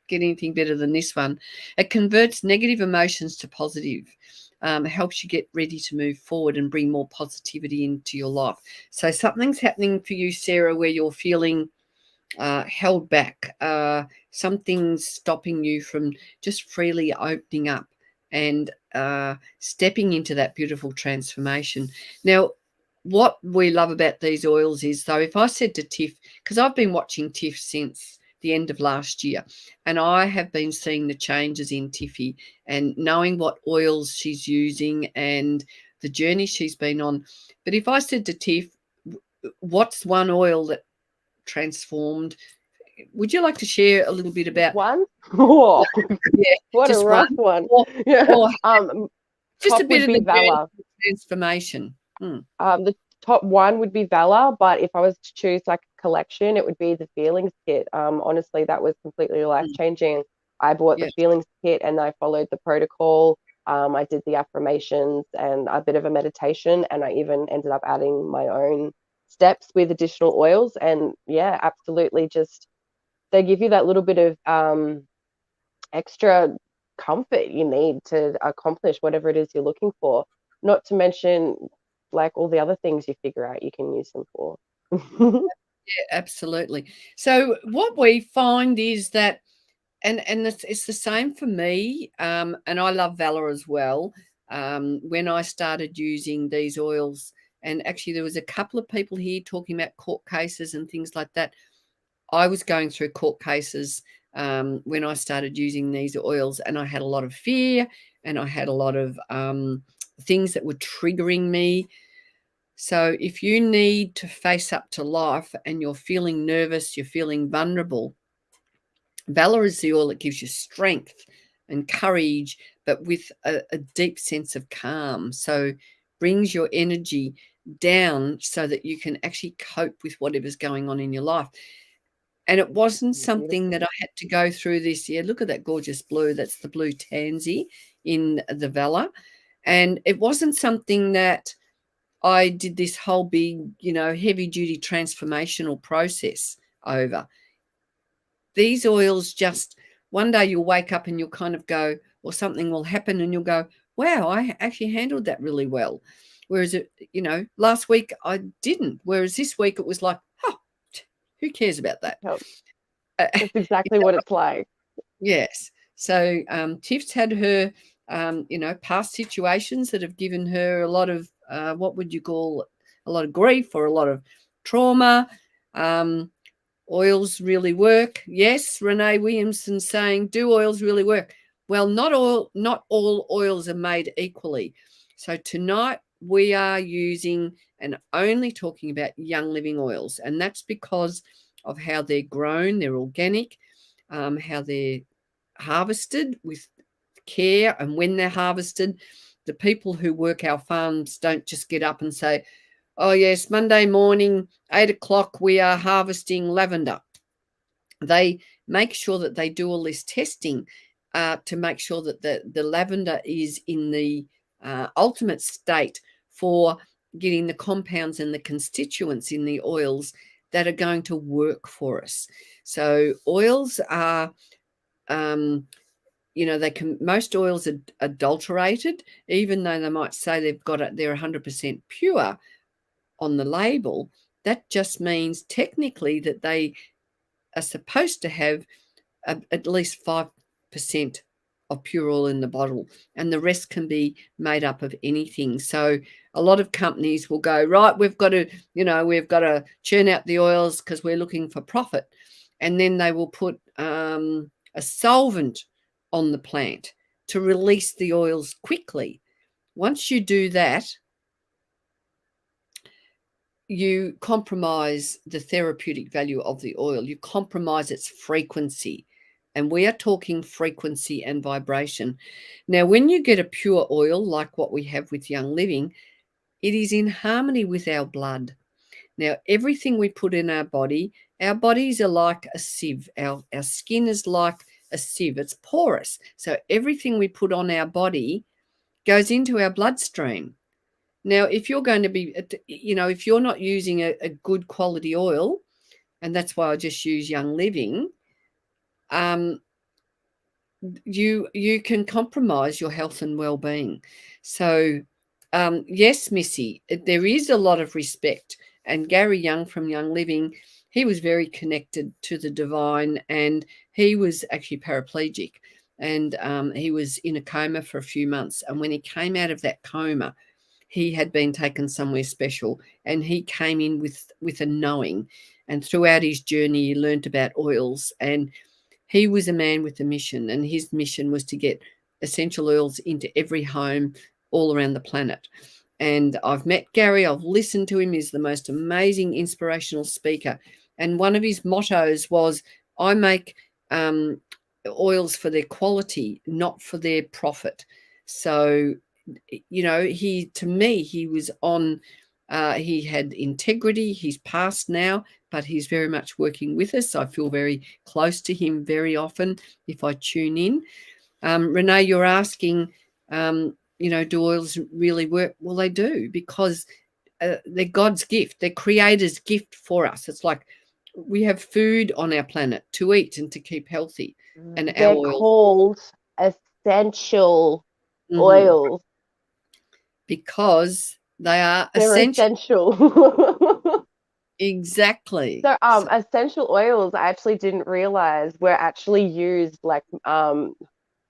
get anything better than this one. It converts negative emotions to positive, helps you get ready to move forward and bring more positivity into your life. So something's happening for you, Sarah, where you're feeling held back. Something's stopping you from just freely opening up and stepping into that beautiful transformation. Now, what we love about these oils is, though, if I said to Tiff, because I've been watching Tiff since the end of last year, and I have been seeing the changes in Tiffy and knowing what oils she's using and the journey she's been on. But if I said to Tiff, what's one oil that transformed, would you like to share a little bit about one? Oh, yeah, what a rough one. Yeah. Just top a bit would of be the Valor. Transformation. The top one would be Valor, but if I was to choose like a collection, it would be the Feelings Kit. Honestly, that was completely life-changing. I bought the Feelings Kit and I followed the protocol. I did the affirmations and a bit of a meditation, and I even ended up adding my own steps with additional oils. And yeah, absolutely, just they give you that little bit of extra comfort you need to accomplish whatever it is you're looking for. Not to mention like all the other things you figure out you can use them for. Yeah, absolutely. So what we find is that And it's the same for me, and I love Valor as well. When I started using these oils, and actually there was a couple of people here talking about court cases and things like that. I was going through court cases when I started using these oils, and I had a lot of fear, and I had a lot of things that were triggering me. So if you need to face up to life and you're feeling nervous, you're feeling vulnerable, Valor is the oil that gives you strength and courage, but with a deep sense of calm. So brings your energy down so that you can actually cope with whatever's going on in your life. And it wasn't something Beautiful. that I had to go through this year. Look at that gorgeous blue. That's the blue tansy in the Valor. And it wasn't something that I did this whole big, heavy duty transformational process over. These oils just, one day you'll wake up and you'll kind of go, or something will happen and you'll go, wow, I actually handled that really well. Whereas, last week I didn't. Whereas this week it was like, oh, who cares about that? Yep. Uh, That's exactly what it's like. yes. So Tiff's had her, past situations that have given her a lot of, what would you call it? A lot of grief or a lot of trauma. Oils really work. Yes, Renee Williamson saying, do oils really work? Well, not all oils are made equally. So tonight we are using and only talking about Young Living oils, and that's because of how they're grown. They're organic, how they're harvested with care, and when they're harvested, the people who work our farms don't just get up and say, oh yes, Monday morning, 8 o'clock, we are harvesting lavender. They make sure that they do all this testing to make sure that the lavender is in the ultimate state for getting the compounds and the constituents in the oils that are going to work for us. So oils are, most oils are adulterated, even though they might say they're 100% pure on the label. That just means technically that they are supposed to have at least 5% of pure oil in the bottle, and the rest can be made up of anything. So a lot of companies will go, right, we've got to churn out the oils because we're looking for profit. And then they will put a solvent on the plant to release the oils quickly. Once you do that, you compromise the therapeutic value of the oil. You compromise its frequency. And we are talking frequency and vibration. Now, when you get a pure oil like what we have with Young Living, it is in harmony with our blood. Now, everything we put in our bodies are like a sieve. Our skin is like a sieve. It's porous. So everything we put on our body goes into our bloodstream. Now, if you're going to be, if you're not using a good quality oil, and that's why I just use Young Living, you can compromise your health and well-being. So, yes, Missy, there is a lot of respect. And Gary Young from Young Living, he was very connected to the divine, and he was actually paraplegic, and he was in a coma for a few months. And when he came out of that coma, he had been taken somewhere special, and he came in with a knowing. And throughout his journey, he learned about oils, and he was a man with a mission, and his mission was to get essential oils into every home all around the planet. And I've met Gary, I've listened to him. He's the most amazing inspirational speaker. And one of his mottos was, I make oils for their quality, not for their profit. So he was on, he had integrity. He's passed now, but he's very much working with us. I feel very close to him very often if I tune in. Renee, you're asking, do oils really work? Well, they do, because they're God's gift. They're Creator's gift for us. It's like we have food on our planet to eat and to keep healthy. And They're our oils, called essential oils. because they are They're essential. essential. Exactly. So, essential oils I actually didn't realize were actually used like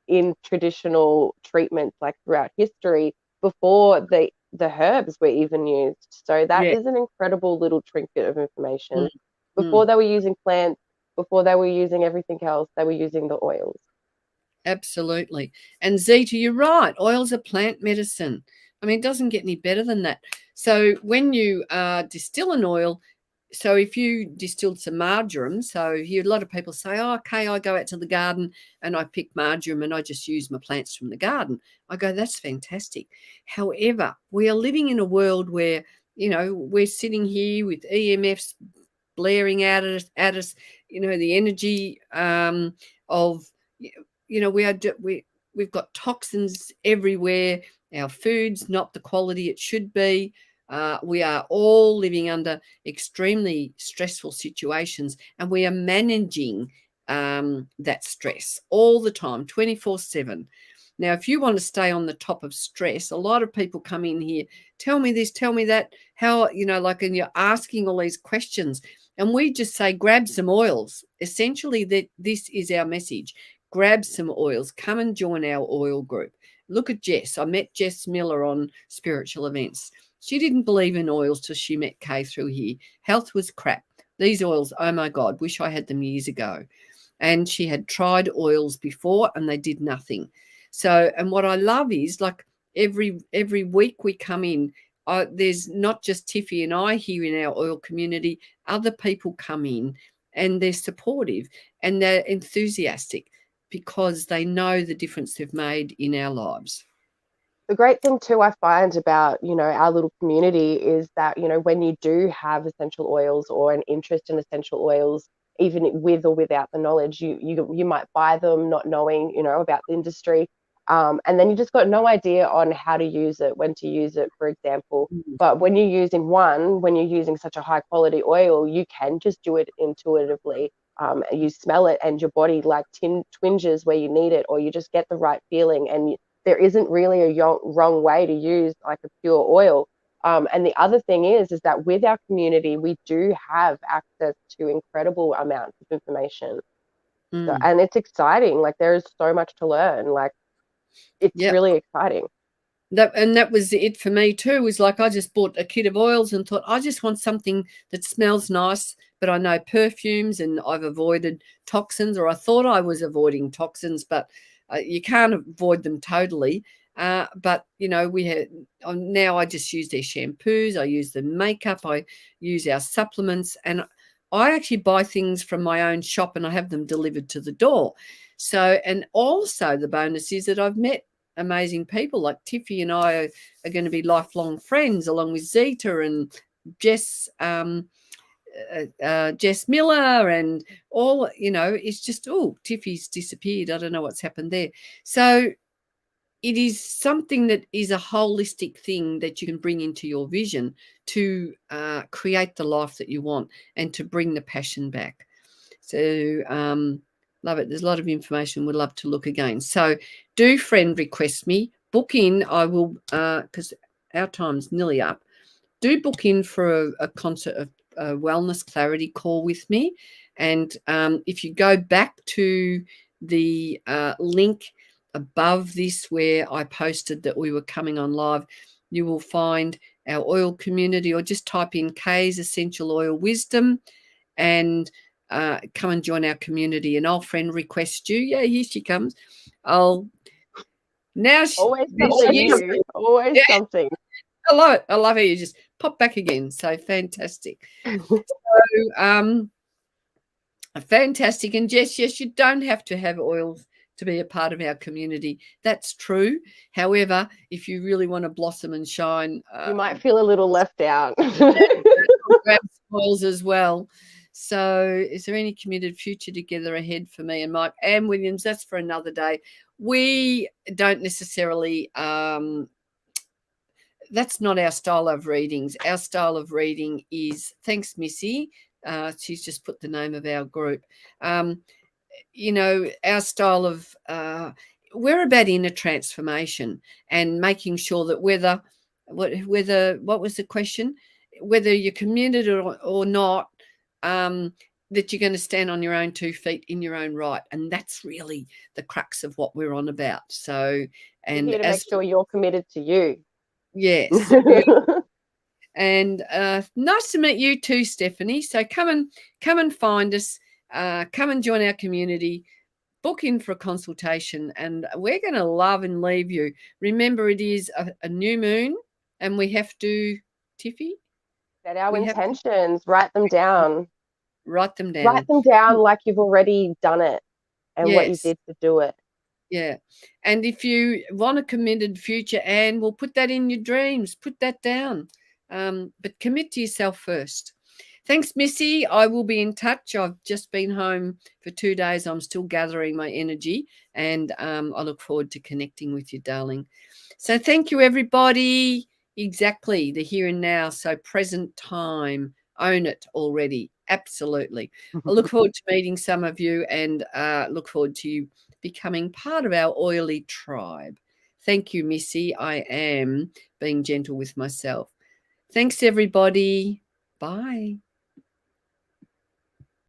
in traditional treatments like throughout history before the herbs were even used. So that Yeah. is an incredible little trinket of Mm, information. Before mm. they were using plants, before they were using everything else, they were using the oils. Absolutely. And Zita, you're right. Oils are plant medicine. I mean, it doesn't get any better than that. So when you distill an oil, so if you distilled some marjoram, so a lot of people say, oh, okay, I go out to the garden and I pick marjoram and I just use my plants from the garden. I go, that's fantastic. However, we are living in a world where, we're sitting here with EMFs blaring out at us, the energy of, we've got toxins everywhere. Our food's not the quality it should be. We are all living under extremely stressful situations, and we are managing that stress all the time, 24/7. Now, if you want to stay on the top of stress, a lot of people come in here, tell me this, tell me that, how, and you're asking all these questions. And we just say, grab some oils. Essentially, that this is our message. Grab some oils. Come and join our oil group. Look at Jess. I met Jess Miller on spiritual events. She didn't believe in oils till she met Kay through here. Health was crap. These oils, oh my God, wish I had them years ago. And she had tried oils before and they did nothing. So, and what I love is like every week we come in, there's not just Tiffy and I here in our oil community, other people come in and they're supportive and they're enthusiastic because they know the difference they've made in our lives. The great thing too I find about, our little community is that, when you do have essential oils or an interest in essential oils, even with or without the knowledge, you might buy them not knowing, about the industry. And then you just got no idea on how to use it, when to use it, for example. Mm. But when when you're using such a high quality oil, you can just do it intuitively. You smell it and your body like twinges where you need it, or you just get the right feeling, and there isn't really a wrong way to use like a pure oil. And the other thing is that with our community, we do have access to incredible amounts of information. So, Mm. and it's exciting. Like there is so much to learn. Like it's Yeah. really exciting. That was it for me too. Was like I just bought a kit of oils and thought I just want something that smells nice. But I know perfumes, and I've avoided toxins, or I thought I was avoiding toxins, but you can't avoid them totally. But we had now. I just use their shampoos. I use the makeup. I use our supplements, and I actually buy things from my own shop, and I have them delivered to the door. So, and also the bonus is that I've met amazing people like Tiffy and I are going to be lifelong friends, along with Zita and Jess, Jess Miller, and all. It's just, oh, Tiffy's disappeared. I don't know what's happened there. So it is something that is a holistic thing that you can bring into your vision to create the life that you want and to bring the passion back. So love it. There's a lot of information. We'd love to look again. So do friend request me. Book in. I will, because our time's nearly up. Do book in for a concert, a wellness clarity call with me. And if you go back to the link above this where I posted that we were coming on live, you will find our oil community, or just type in Kay's Essential Oil Wisdom and come and join our community. And I'll friend request you. Yeah, here she comes. I'll now. Always something new. Always Yeah, something. I love it. I love how you just pop back again. So fantastic. So fantastic. And Jess, yes, you don't have to have oils to be a part of our community. That's true. However, if you really want to blossom and shine, You might feel a little left out. grab oils as well. So, is there any committed future together ahead for me and Mike and Williams? That's for another day. We don't necessarily. That's not our style of readings. Our style of reading is, thanks, Missy. She's just put the name of our group. Our style of, we're about inner transformation and making sure that what was the question? whether you're committed or not, that you're going to stand on your own 2 feet in your own right. And that's really the crux of what we're on about. So, We're and here to make as sure you're committed to you. yes, and nice to meet you too, Tiffanie. So come and find us. Come and join our community. Book in for a consultation, and we're going to love and leave you. Remember, it is a new moon, and we have to, Tiffy, Set our we have to intentions, write them down. write them Write down. them down like you've already done it and what you Yes. did to do it. Yeah. And if you want a committed future, Anne, we'll put that in your dreams. Put that down. But commit to yourself first. Thanks, Missy. I will be in touch. I've just been home for 2 days. I'm still gathering my energy, and I look forward to connecting with you, darling. So thank you, everybody. Exactly, the here and now. So present time. Own it already. Absolutely. I look forward to meeting some of you, and look forward to you becoming part of our oily tribe. Thank you, Missy. I am being gentle with myself. Thanks, everybody. Bye.